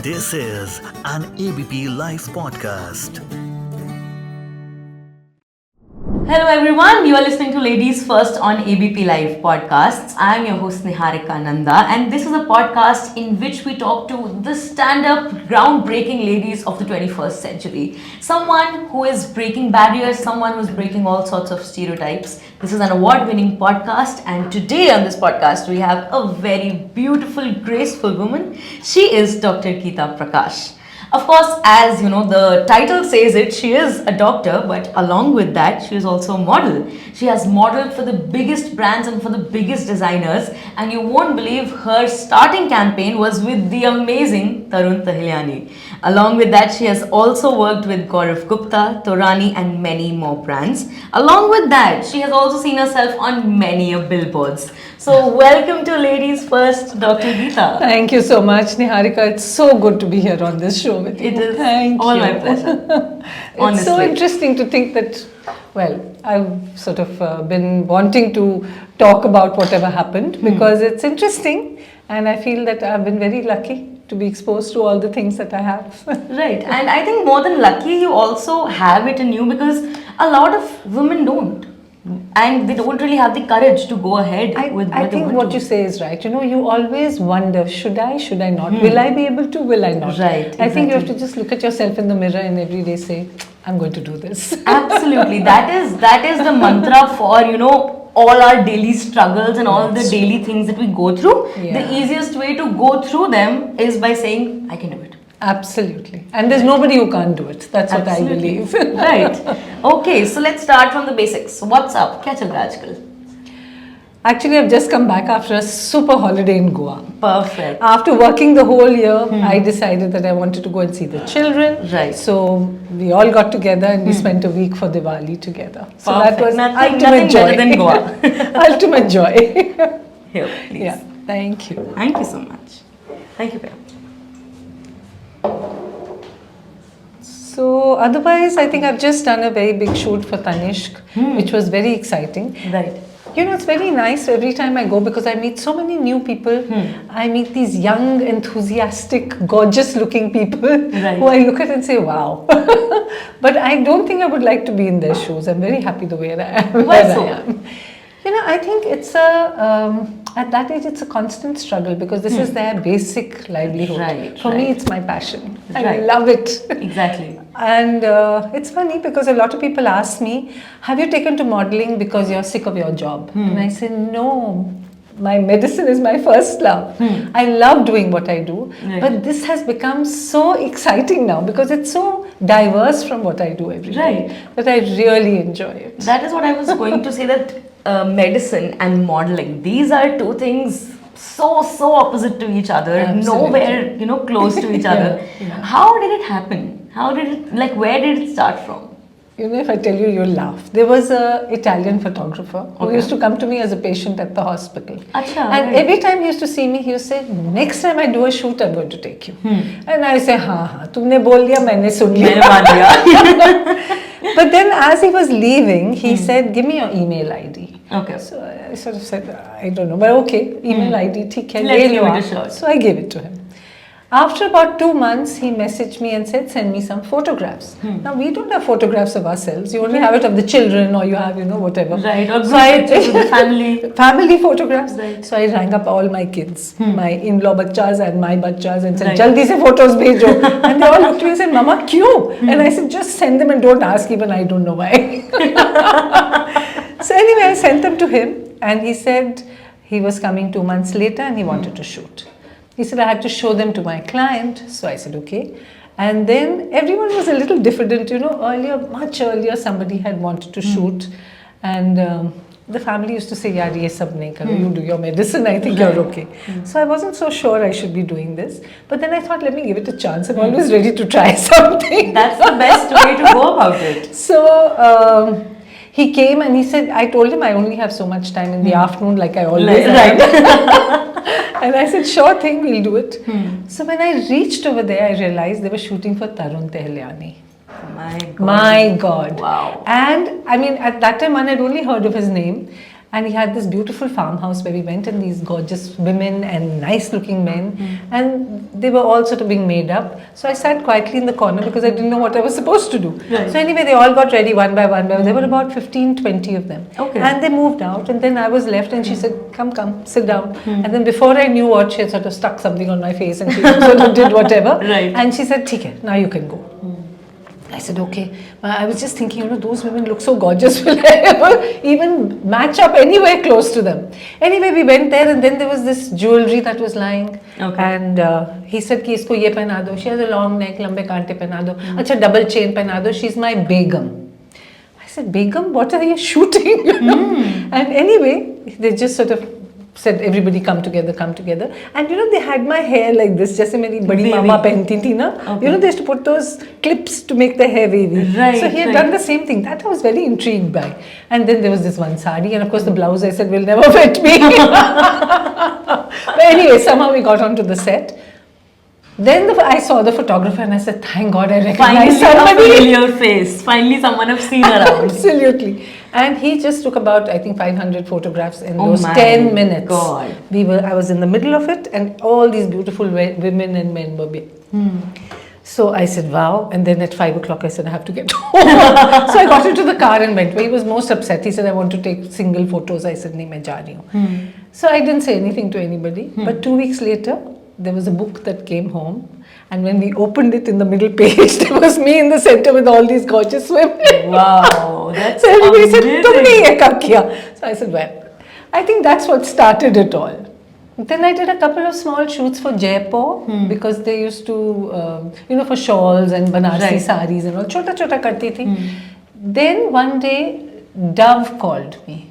This is an ABP Live Podcast. Hello everyone, you are listening to Ladies First on ABP Live Podcasts. I am your host NIharika Nanda, and this is a podcast in which we talk to the stand-up, groundbreaking ladies of the 21st century. Someone who is breaking barriers, someone who is breaking all sorts of stereotypes. This is an award-winning podcast, and today on this podcast we have a very beautiful, graceful woman. She is Dr. Gita Prakash. Of course, as you know, the title says it, she is a doctor, but along with that, she is also a model. She has modeled for the biggest brands and for the biggest designers, and you won't believe her starting campaign was with the amazing Tarun Tahilliani. Along with that, she has also worked with Gaurav Gupta, Torani, and many more brands. Along with that, she has also seen herself on many of billboards. So welcome to Ladies First, Dr. Gita. Thank you so much, Niharika. It's so good to be here on this show with you. It is Thank all you. my pleasure. It's so interesting to think that, well, I've sort of been wanting to talk about whatever happened because it's interesting, and I feel that I've been very lucky to be exposed to all the things that I have. Right, and I think more than lucky, you also have it in you because a lot of women don't. And they don't really have the courage to go ahead with I think what you say is right. You know, you always wonder, should I not? Will I be able to? Will I not? Right. I think you have to just look at yourself in the mirror and every day say, I'm going to do this. Absolutely. That is the mantra for, you know, all our daily struggles and all the daily things that we go through. Yeah. The easiest way to go through them is by saying, I can do it. Absolutely. And there's nobody who can't do it. That's Absolutely. what I believe. Right. Okay, so let's start from the basics. What's up? Kya chal raha aajkal? Actually, I've just come back after a super holiday in Goa. Perfect. After working the whole year, I decided that I wanted to go and see the children. Right. So we all got together and we spent a week for Diwali together. So Perfect. that was Nothing ultimate joy. better than Goa. Ultimate joy. Here, please. Yeah. Thank you. Thank you so much. Thank you, Priya. So otherwise, I think I've just done a very big shoot for Tanishq, which was very exciting. Right. You know, it's very nice every time I go because I meet so many new people. I meet these young, enthusiastic, gorgeous looking people who I look at and say, wow. But I don't think I would like to be in their shoes. I'm very happy the way I am. Why so? You know, I think it's at that age, it's a constant struggle because this is their basic livelihood. Right, For me, it's my passion. I Right. love it. Exactly. And it's funny because a lot of people ask me, have you taken to modeling because you're sick of your job? And I say, no, my medicine is my first love. I love doing what I do. Right. But this has become so exciting now because it's so diverse from what I do every day that I really enjoy it. That is what I was going to say, that medicine and modeling, these are two things so opposite to each other. Absolutely. Nowhere, you know, close to each other. How did it happen? How did it, like, where did it start from? You know, if I tell you, you'll laugh. There was an Italian photographer who used to come to me as a patient at the hospital. Acha, and every time he used to see me, he used to say, next time I do a shoot, I'm going to take you. And I say, हाँ, तुमने बोल दिया, मैंने सुन लिया. मैंने मान लिया. But then as he was leaving, he said, give me your email ID. Okay. So I sort of said, I don't know, but okay, email ID, ठीक है, Let's ले give लो it a आप. shot. So I gave it to him. After about 2 months, he messaged me and said, send me some photographs. Now, we don't have photographs of ourselves. You only have it of the children or you have, you know, whatever. Right, or So I, pictures with the family. Family photographs. Right. So I rang up all my kids, my in-law bachas and my bachas and said, Right. Jaldi se photos bhejo. And they all looked at me and said, Mama, kyun? And I said, just send them and don't ask, even I don't know why. So anyway, I sent them to him and he said he was coming 2 months later and he wanted to shoot. He said, I had to show them to my client. So I said, okay. And then everyone was a little diffident. You know, earlier, much earlier, somebody had wanted to shoot. And the family used to say, yaar, ye sab nahi karo. You do your medicine, I think you're okay. So I wasn't so sure I should be doing this. But then I thought, let me give it a chance. I'm always ready to try something. That's the best way to go about it. So he came and he said, I told him I only have so much time in the afternoon, like I always have. And I said, sure thing, we'll do it. So when I reached over there, I realized they were shooting for Tarun Tahilliani. My God. My God. Wow. And I mean, at that time, one had only heard of his name. And he had this beautiful farmhouse where we went, and these gorgeous women and nice looking men, and they were all sort of being made up. So I sat quietly in the corner because I didn't know what I was supposed to do. Right. So anyway, they all got ready one by one. There were about 15, 20 of them. Okay. And they moved out, and then I was left, and she said, come, sit down. And then before I knew what, she had sort of stuck something on my face, and she sort of did whatever. Right. And she said, "Theek hai, now you can go." I said, okay. I was just thinking, those women look so gorgeous. Will I ever even match up anywhere close to them? Anyway, we went there, and then there was this jewelry that was lying. Okay. And he said, ki isko ye pehna do. She has a long neck, lambe kaante pehna do. Acha, double chain pehna do. She's my Begum. I said, Begum, what are you shooting? And anyway, they just sort of said, everybody come together. And they had my hair like this, jaise meri badi mama pehnti thi na. Okay. They used to put those clips to make the hair wavy. Right, so he had done the same thing. That I was very intrigued by. And then there was this one sari, and of course the blouse, I said, will never fit me. But anyway, somehow we got onto the set. Then I saw the photographer, and I said, thank God I recognized somebody. Finally a familiar face. Finally someone I've seen around. Absolutely. And he just took about, I think, 500 photographs in Oh those my 10 minutes. God. I was in the middle of it, and all these beautiful women and men were there. So I said, wow. And then at 5 o'clock, I said, I have to get home. So I got into the car and went. He was most upset. He said, I want to take single photos. I said, nahi, main ja rahi hu. So I didn't say anything to anybody. But 2 weeks later, there was a book that came home. And when we opened it, in the middle page, there was me in the center with all these gorgeous women. Wow, that's so everybody amazing. said, "Tumne ye kab kiya?" So I said, well, I think that's what started it all. Then I did a couple of small shoots for Jaipur because they used to, for shawls and Banarsi saris and all, chota karti thi. Then one day, Dove called me.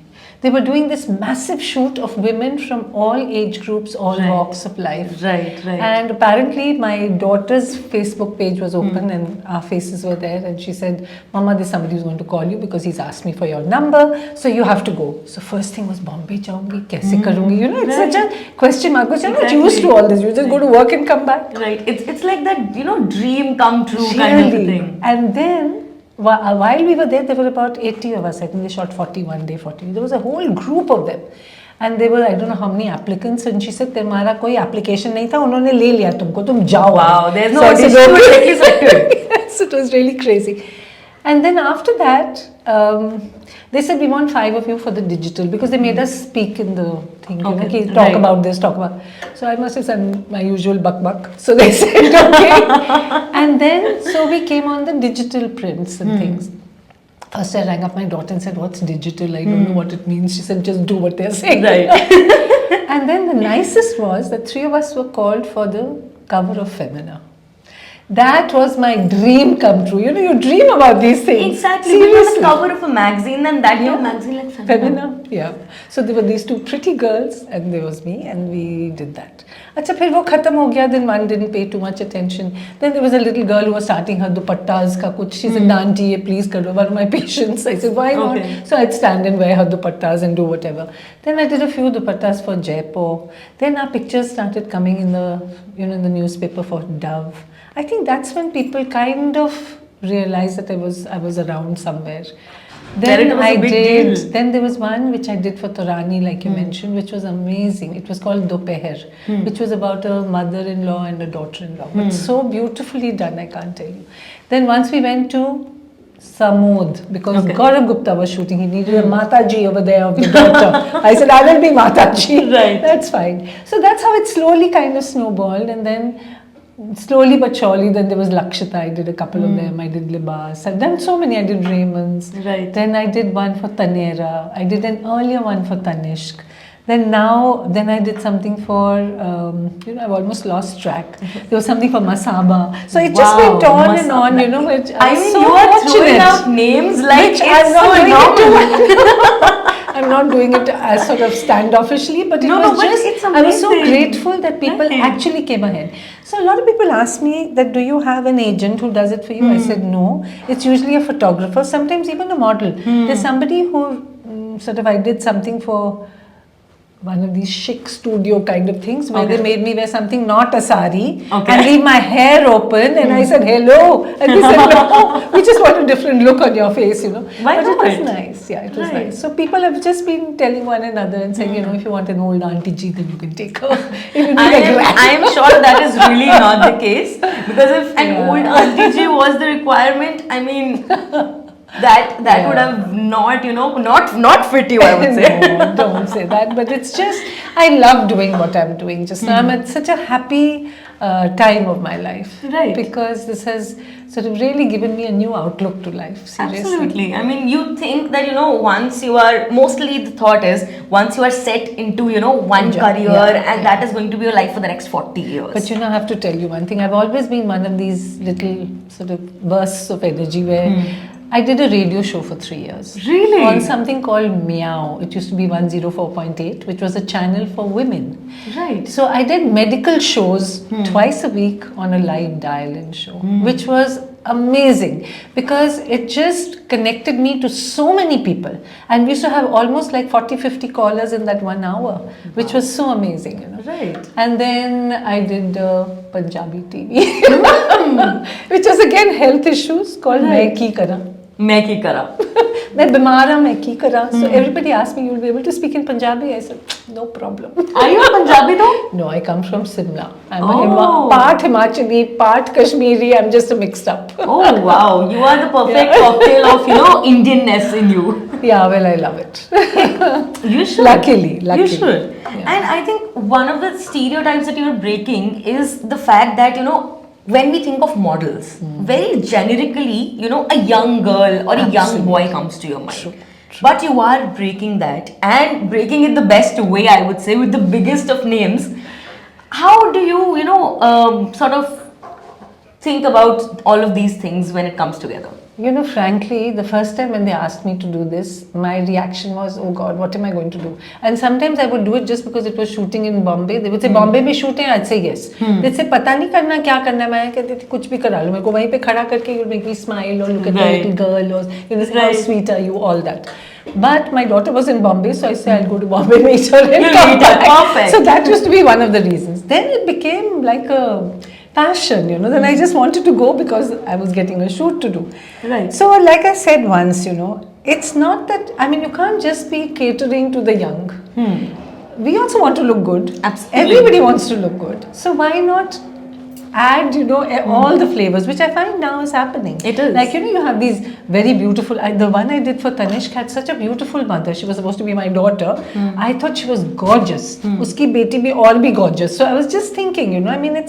They were doing this massive shoot of women from all age groups, all walks of life. Right. And apparently my daughter's Facebook page was open and our faces were there, and she said, Mama, there's somebody who's going to call you because he's asked me for your number, so you have to go. So first thing was, Bombay jaungi, kaise karungi? It's such a question mark, because you're not used to all this. You just go to work and come back. Right. It's like that, dream come true kind of a thing. And then while we were there were about 80 of us. I think they shot 40 one day, 40. There was a whole group of them. And there were, I don't know how many applicants. And she said, तुम्हारा कोई application नहीं था, उन्होंने ले लिया तुमको, तुम जाओ. Wow, there's no so audition. Yes, it was really crazy. And then after that, they said, we want 5 of you for the digital, because they made us speak in the thing, talk about this, talk about. So I must have said my usual buck. So they said, okay. And then, so we came on the digital prints and things. First I rang up my daughter and said, what's digital? I don't know what it means. She said, just do what they're saying. Right. And then the nicest was that 3 of us were called for the cover of Femina. That was my dream come true. You dream about these things. Exactly. We were on the cover of a magazine, and that magazine like Femina. Yeah. So there were these 2 pretty girls, and there was me, and we did that. Acha, phir wo khatam ho gaya, then one didn't pay too much attention. Then there was a little girl who was starting her dupattas ka kuch. She said, Auntie, please karo. One of my patients. I said, why not? So I'd stand and wear her dupattas and do whatever. Then I did a few dupattas for Jaipur. Then our pictures started coming in the, in the newspaper for Dove. I think that's when people kind of realized that I was around somewhere. Then Then there was one which I did for Torani, like you mentioned, which was amazing. It was called Dopeher, which was about a mother-in-law and a daughter-in-law. But so beautifully done, I can't tell you. Then once we went to Samud, because Gaurav Gupta was shooting. He needed a Mataji over there of the daughter. I said, I will be Mataji. Right. That's fine. So that's how it slowly kind of snowballed. And then slowly but surely, then there was Lakshita. I did a couple of them. I did Libas. I've done so many. I did Raymond's. Right. Then I did one for Tanera. I did an earlier one for Tanishq. Then I did something for, I've almost lost track. There was something for Masaba. So it just went on and on, which I mean, you are throwing out names like it's I'm not doing it as sort of standoffishly, but I was so grateful that people actually came ahead. So a lot of people ask me that, do you have an agent who does it for you? I said, no. It's usually a photographer, sometimes even a model. There's somebody who I did something for one of these chic studio kind of things where Okay. they made me wear something not a sari Okay. and leave my hair open, and I said hello, and they said no, we just want a different look on your face, you know. Why but it not? was nice, yeah, it was Right. nice. So people have just been telling one another and saying, you know, if you want an old auntie G, then you can take her. If you need a glass. I am sure that is really not the case, because if an Yeah. old auntie G was the requirement, I mean, that Yeah. would have not, you know, not fit you, I would say. No, don't say that. But it's just, I love doing what I'm doing just now. I'm at such a happy time of my life. Right. Because this has sort of really given me a new outlook to life. Seriously. Absolutely. I mean, you think that, you know, once you are, mostly the thought is, once you are set into, you know, one Yeah, career, yeah, and that is going to be your life for the next 40 years. But you know, I have to tell you one thing. I've always been one of these little sort of bursts of energy where I did a radio show for 3 years. Really? On something called Meow. It used to be 104.8, which was a channel for women. Right. So I did medical shows twice a week on a live dial-in show, which was amazing because it just connected me to so many people. And we used to have almost like 40-50 callers in that 1 hour, which was so amazing, you know. Right. And then I did Punjabi TV, which was again health issues called Right. Main Ki Kara. मैं की करा मैं बीमार हूँ, मैं की करा. So everybody asked me, you'll be able to speak in Punjabi? I said, no problem. Are you a Punjabi though? No, I come from Simla. I'm Oh. part Himachali, part Kashmiri. I'm just a mixed up. Oh wow, you are the perfect cocktail of, you know, Indianness in you. Yeah, well, I love it. You should. Luckily. You should. Yeah. And I think one of the stereotypes that you're breaking is the fact that, you know, when we think of models, very generically, you know, a young girl or a young Absolutely. boy comes to your mind. True. But you are breaking that, and breaking it the best way, I would say, with the biggest of names. How do you, you know, sort of think about all of these things when it comes together? You know, frankly, the first time when they asked me to do this, my reaction was, oh God, what am I going to do? And sometimes I would do it just because it was shooting in Bombay. They would say, Bombay में shooting, I'd say yes. They'd say, पता नहीं करना क्या करना है. मैं कहती थी कुछ भी करा लो. मेरे को वहीं पे खड़ा करके you'll make me smile or look at the Right. little girl or you know, how Right. sweet are you, all that. But my daughter was in Bombay, so I said I'll go to Bombay, meet her and You'll come meet her. back. Perfect. So that used to be one of the reasons. Then it became like a passion, you know. Then I just wanted to go because I was getting a shoot to do. Right. So like I said once, you know, it's not that, I mean, you can't just be catering to the young. We also want to look good. Absolutely. Everybody wants to look good. So why not add, you know, all the flavors, which I find now is happening. It is. Like, you know, you have these very beautiful, the one I did for Tanishq had such a beautiful mother. She was supposed to be my daughter. I thought she was gorgeous. Uski beti bhi aur bhi gorgeous. So I was just thinking, you know, I mean,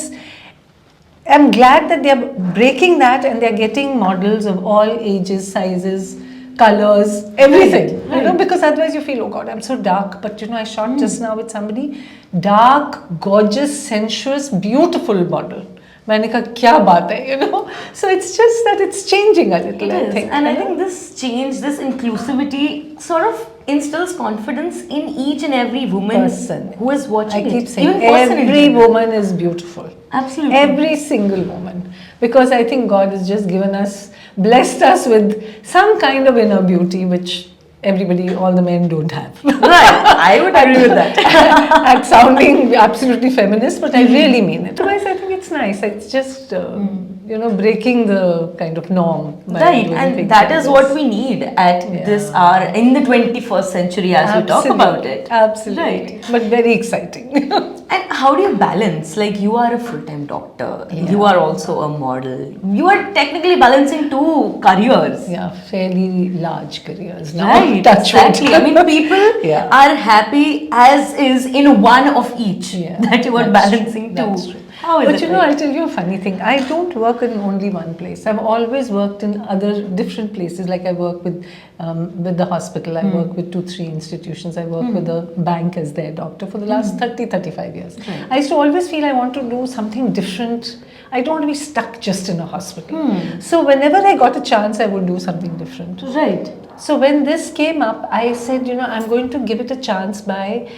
I'm glad that they're breaking that and they're getting models of all ages, sizes, colors, everything. You know, because otherwise you feel, oh God, I'm so dark. But you know, I shot just now with somebody, dark, gorgeous, sensuous, beautiful model. मैंने कहा क्या बात है, you know. So it's just that it's changing a little, I think. And I think this change, this inclusivity sort of instills confidence in each and every woman Person. who is watching I keep it. saying Even person in every general. woman is beautiful. Absolutely. Every single woman. Because I think God has just given us, blessed us with some kind of inner beauty which everybody, all the men don't have. Right. I would agree with that. At sounding absolutely feminist, but I really mean it. Otherwise, I think it's nice. It's just, you know, breaking the kind of norm. by Right, doing and things that like is this. what we need at this hour in the 21st century as we talk about it. Absolutely. Right. But very exciting. And how do you balance? Like, you are a full-time doctor, you are also a model. You are technically balancing two careers. Yeah, fairly large careers now. Right, Touch wood. exactly. I mean, people Yeah. are happy as is in one of each Yeah, that you are that's balancing true, two. that's true. How is But it? you know, like? I'll tell you a funny thing. I don't work in only one place. I've always worked in other different places. Like I work with the hospital. I work with 2-3 institutions. I work with a bank as their doctor for the last 30-35 years. Right. I used to always feel I want to do something different. I don't want to be stuck just in a hospital. So whenever I got a chance, I would do something different. Right. So when this came up, I said, you know, I'm going to give it a chance by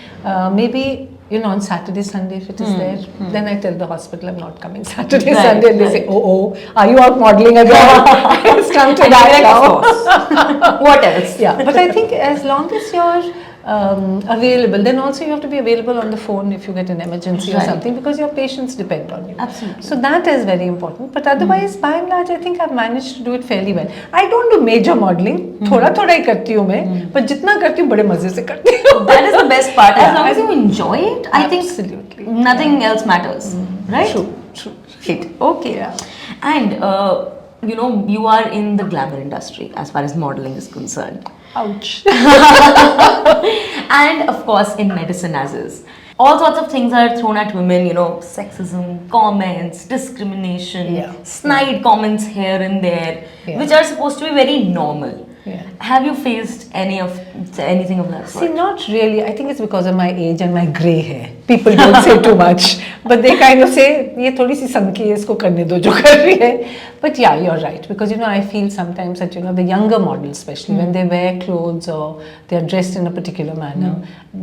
maybe, you know, on Saturday, Sunday, if it is there, then I tell the hospital I'm not coming Saturday, Right, Sunday, and they right. say, oh, are you out modeling again? It's come to And that you're like, now. of course. What else? Yeah, but I think as long as you're available. Then also you have to be available on the phone if you get an emergency or Right. something, because your patients depend on you. Absolutely. So that is very important. But otherwise, by and large, I think I've managed to do it fairly well. I don't do major modeling. थोड़ा ही करती हूँ मैं, but जितना करती हूँ बड़े मजे से करती हूँ. That is the best part. As Yeah, long as you enjoy it, I Absolutely. think nothing else matters. Right? True. Shit. Okay. Yeah. And you are in the glamour industry as far as modeling is concerned. Ouch. And of course in medicine as is. All sorts of things are thrown at women, sexism, comments, discrimination, Yeah. snide comments here and there, Yeah. which are supposed to be very normal. Yeah. Have you faced anything of that See, sort? not really. I think it's because of my age and my grey hair. People don't say too much, but they kind of say, "ये थोड़ी सी संकी है, इसको करने दो जो कर रही है." But yeah, you're right, because I feel sometimes that the younger models, especially when they wear clothes or they are dressed in a particular manner,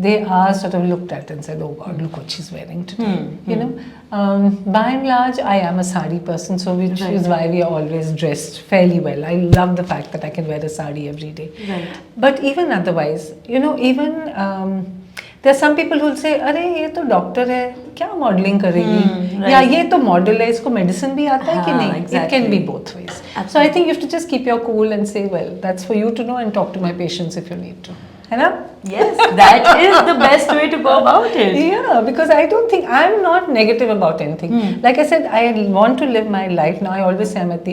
they are sort of looked at and said, "Oh God, look what she's wearing today." By and large, I am a sari person, so which Right. is why we are always dressed fairly well. I love the fact that I can wear a sari every day. Right. But even otherwise, there are some people who will say, अरे ये तो doctor है, क्या modelling करेगी? right. या ये तो model है, इसको मेडिसिन भी आता है कि हाँ, नहीं? It exactly. can be both ways. So I think you have to just keep your cool and say, well, that's for you to know, and talk to my patients if you need to. है ना? Yes, that is the best way to go about it. Yeah, because I don't think, I'm not negative about anything. Like I said, I want to live my life. Now I always say I'm at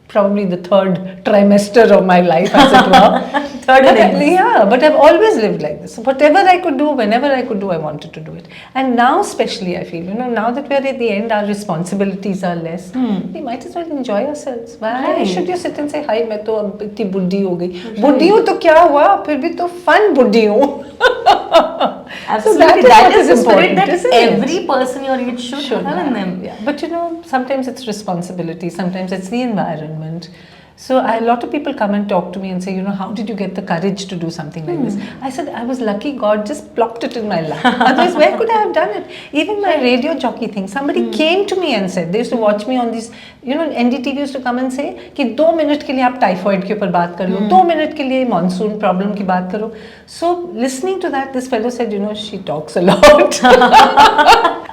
probably the third trimester of my life, as it were. But I've always lived like this. So whatever I could do, whenever I could do, I wanted to do it. And now especially I feel, now that we're at the end, our responsibilities are less. We might as well enjoy ourselves. Why Right. should you sit and say, "Hi, मैं तो अब इतनी बुड्ढी हो गई." बुड्ढी हूँ तो क्या हुआ? फिर भी तो fun बुड्ढी हूँ. Absolutely, So that what is the spirit important, that isn't it? every person your age should have in them. Yeah. But sometimes it's responsibility, sometimes it's the environment. So a lot of people come and talk to me and say, how did you get the courage to do something like this? I said, I was lucky, God just plopped it in my lap. Otherwise, where could I have done it? Even my radio jockey thing, somebody came to me and said, they used to watch me on these, NDTV used to come and say, कि 2 minute के लिए आप typhoid के ऊपर बात कर लो, 2 minute के लिए मानसून प्रॉब्लम की बात करो. So listening to that, this fellow said, she talks a lot.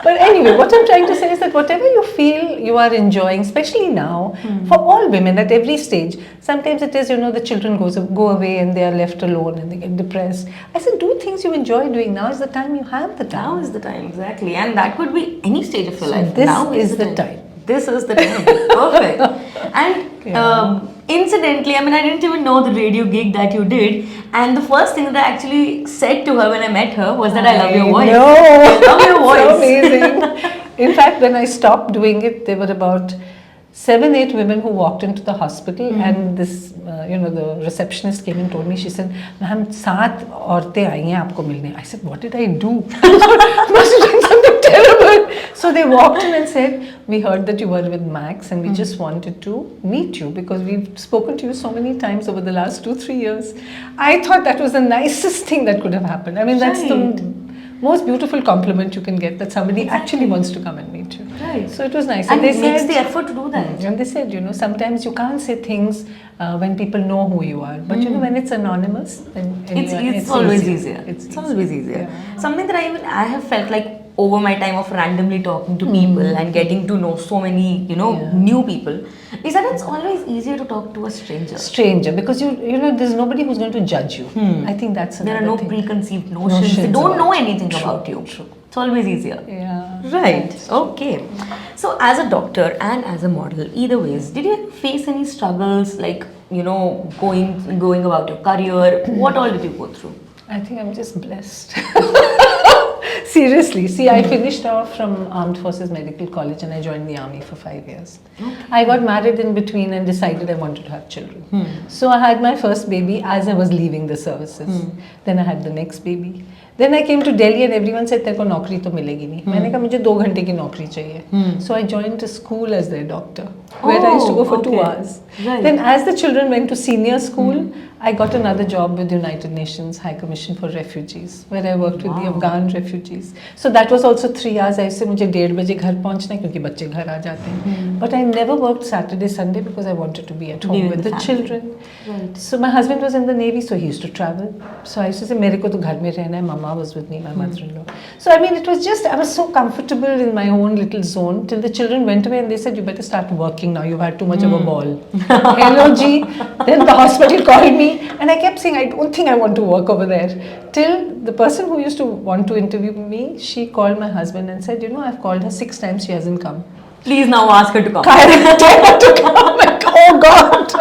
But anyway, what I'm trying to say is that whatever you feel you are enjoying, especially now, for all women at every stage, sometimes it is, the children go away and they are left alone and they get depressed. I said, do things you enjoy doing. Now is the time you have the time. Now is the time, exactly. And that could be any stage of your life. This now is the time. This is the time. Perfect. And incidentally, I didn't even know the radio gig that you did. And the first thing that I actually said to her when I met her was that I love your voice. I love your voice. So amazing. In fact, when I stopped doing it, there were about 7-8 women who walked into the hospital, and this, the receptionist came and told me, she said, "Ma'am, 7 औरतें आई हैं आपको मिलने." I said, what did I do? I must have done something terrible. So they walked in and said, "We heard that you were with Max and we just wanted to meet you because we've spoken to you so many times over the last 2-3 years." I thought that was the nicest thing that could have happened. That's the most beautiful compliment you can get, that somebody actually wants to come and meet you. Right. So it was nice. And they it makes said, the effort to do that. And they said, sometimes you can't say things when people know who you are. But when it's anonymous, then It's always easier. It's always easier. Yeah. Something that I have felt like over my time of randomly talking to people and getting to know so many, new people, is that it's always easier to talk to a stranger. Because there's nobody who's going to judge you. I think that's another There are no thing. preconceived notions. They don't know anything about you. True. It's always easier. Yeah. Right. Okay. So as a doctor and as a model, either ways, did you face any struggles like, going about your career? What all did you go through? I think I'm just blessed. Seriously. See, I finished off from Armed Forces Medical College and I joined the army for 5 years. Okay. I got married in between and decided I wanted to have children. So I had my first baby as I was leaving the services. Then I had the next baby. Then I came to Delhi and everyone said, तेरे को नौकरी तो मिलेगी नहीं. मैंने कहा मुझे 2 घंटे की नौकरी चाहिए. So I joined a school as their doctor, where I used to go for 2 hours. Right. Then as the children went to senior school, I got another job with the United Nations High Commission for Refugees, where I worked with the Afghan refugees. So that was also 3 hours. ऐसे मुझे 1:30 बजे घर पहुंचना है क्योंकि बच्चे घर आ जाते हैं. But I never worked Saturday, Sunday because I wanted to be at home with the children. Right. So my husband was in the Navy, so he used to travel. So I used to say, मेरे को तो घर में रहना है. Mama was with me, my mother-in-law. So I mean, it was just, I was so comfortable in my own little zone till the children went away and they said, you better start working now. You've had too much of a ball. Hello, G. Then the hospital called me and I kept saying, I don't think I want to work over there. Till the person who used to want to interview me, she called my husband and said, I've called her 6 times, she hasn't come. Please now ask her to come. Tell her to come. Like, oh God.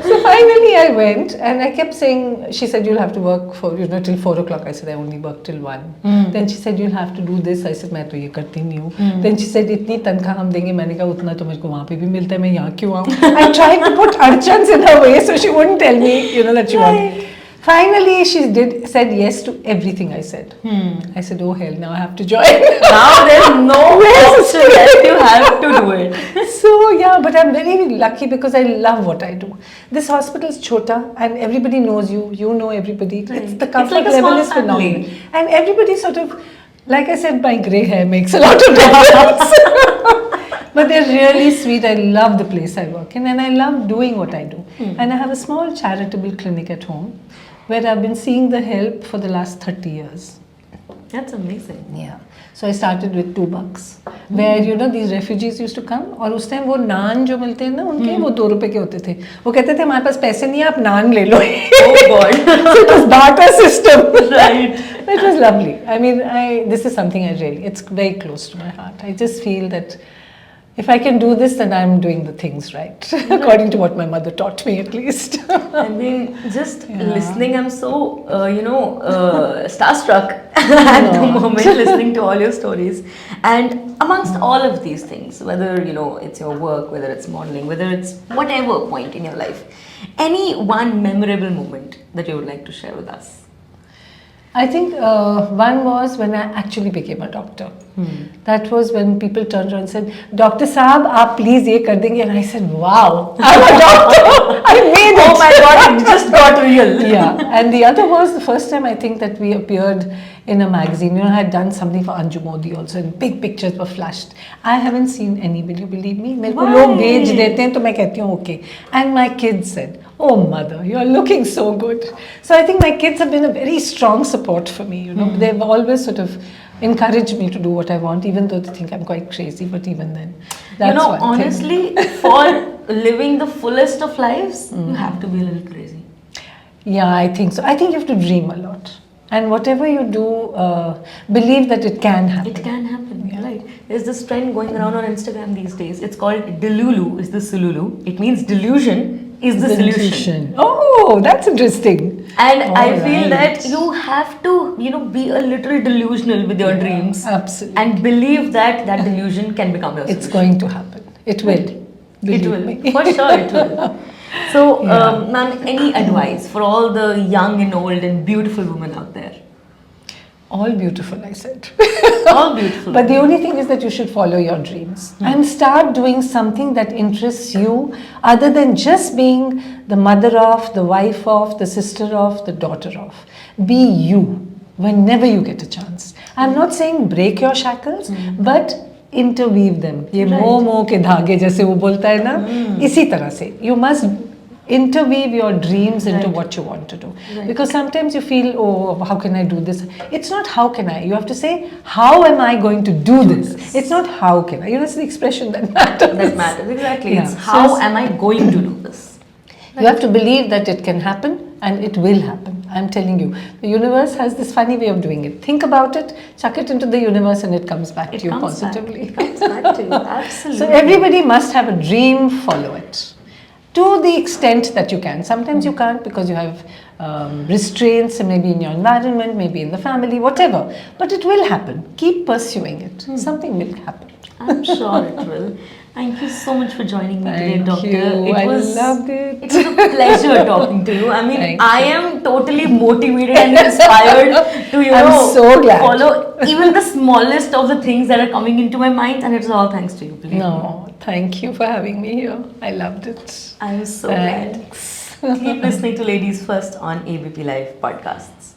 So finally I went and I kept saying, she said, you'll have to work for, till 4 o'clock. I said, I only work till 1. Then she said, you'll have to do this. I said, मैं तो ये करती नहीं हूँ. Then she said, इतनी तनख्वाह हम देंगे. मैंने कहा उतना तो मेरे को वहाँ पे भी मिलता है. मैं यहाँ क्यों आऊँ? I tried to put archans in her way so she wouldn't tell me, that she wanted. Finally, she said yes to everything I said. I said, oh hell, now I have to join. Now there's no option left. You have to do it. So yeah, but I'm very lucky because I love what I do. This hospital is chota and everybody knows you. You know everybody. Right. It's the comfort like a level small is phenomenal. family. And everybody sort of, like I said, my grey hair makes a lot of difference. But they're really sweet. I love the place I work in and I love doing what I do. And I have a small charitable clinic at home where I've been seeing the help for the last 30 years. That's amazing. Yeah. So I started with $2, where these refugees used to come और उस time वो नान जो मिलते हैं ना उनके वो ₹2 के होते थे. वो कहते थे हमारे पास पैसे नहीं है आप नान ले लो. Oh God. So it was barter system. Right. It was lovely. I mean, this is something it's very close to my heart. I just feel that if I can do this, then I'm doing the things right, according to what my mother taught me at least. I mean, just listening, I'm so, starstruck at the moment, listening to all your stories. And amongst all of these things, whether, it's your work, whether it's modeling, whether it's whatever point in your life, any one memorable moment that you would like to share with us? I think one was when I actually became a doctor. That was when people turned around and said, Dr. Saab, aap please ye kar denge. And I said, wow, I'm a doctor. I made it. Oh my God, it just got real. Yeah. And the other was the first time I think that we appeared in a magazine. I had done something for Anju Modi also and big pictures were flashed. I haven't seen any, will you believe me? मेरे को लोग भेज देते हैं तो मैं कहती हूँ okay. And my kids said, oh mother, you are looking so good. So I think my kids have been a very strong support for me. They've always sort of encouraged me to do what I want, even though they think I'm quite crazy. But even then, that's one honestly, for living the fullest of lives, you have to be a little crazy. Yeah, I think so. I think you have to dream a lot. And whatever you do, believe that it can happen. It can happen, right? There's this trend going around on Instagram these days. It's called Delulu is the Sululu. It means delusion is the solution. Oh, that's interesting. And I feel that you have to, be a little delusional with your dreams. Absolutely. And believe that that delusion can become your solution. It's going to happen. It will. It will. For sure it will. So, ma'am, any advice for all the young and old and beautiful women out there? All beautiful, I said. All beautiful. But the only thing is that you should follow your dreams and start doing something that interests you other than just being the mother of, the wife of, the sister of, the daughter of. Be you whenever you get a chance. I'm not saying break your shackles, but interweave them. ये मोह के धागे जैसे वो बोलता है ना, इसी तरह से. You must interweave your dreams into what you want to do. Because sometimes you feel, oh, how can I do this? It's not how can I. You have to say, how am I going to do this? It's not how can I. It's the expression that matters. That matters, exactly. Yeah. It's how am I going to do this? You have to believe that it can happen and it will happen. I'm telling you. The universe has this funny way of doing it. Think about it, chuck it into the universe and it comes back to you positively. It comes back to you, absolutely. So everybody must have a dream, follow it. To the extent that you can. Sometimes you can't because you have restraints, maybe in your environment, maybe in the family, whatever. But it will happen. Keep pursuing it. Something will happen. I'm sure it will. Thank you so much for joining me today, Doctor. I loved it. It was a pleasure talking to you. I mean, I am totally motivated and inspired to, I'm so glad. follow even the smallest of the things that are coming into my mind, and it's all thanks to you. No, thank you for having me here. I loved it. I was so glad. Keep listening to Ladies First on ABP Live Podcasts.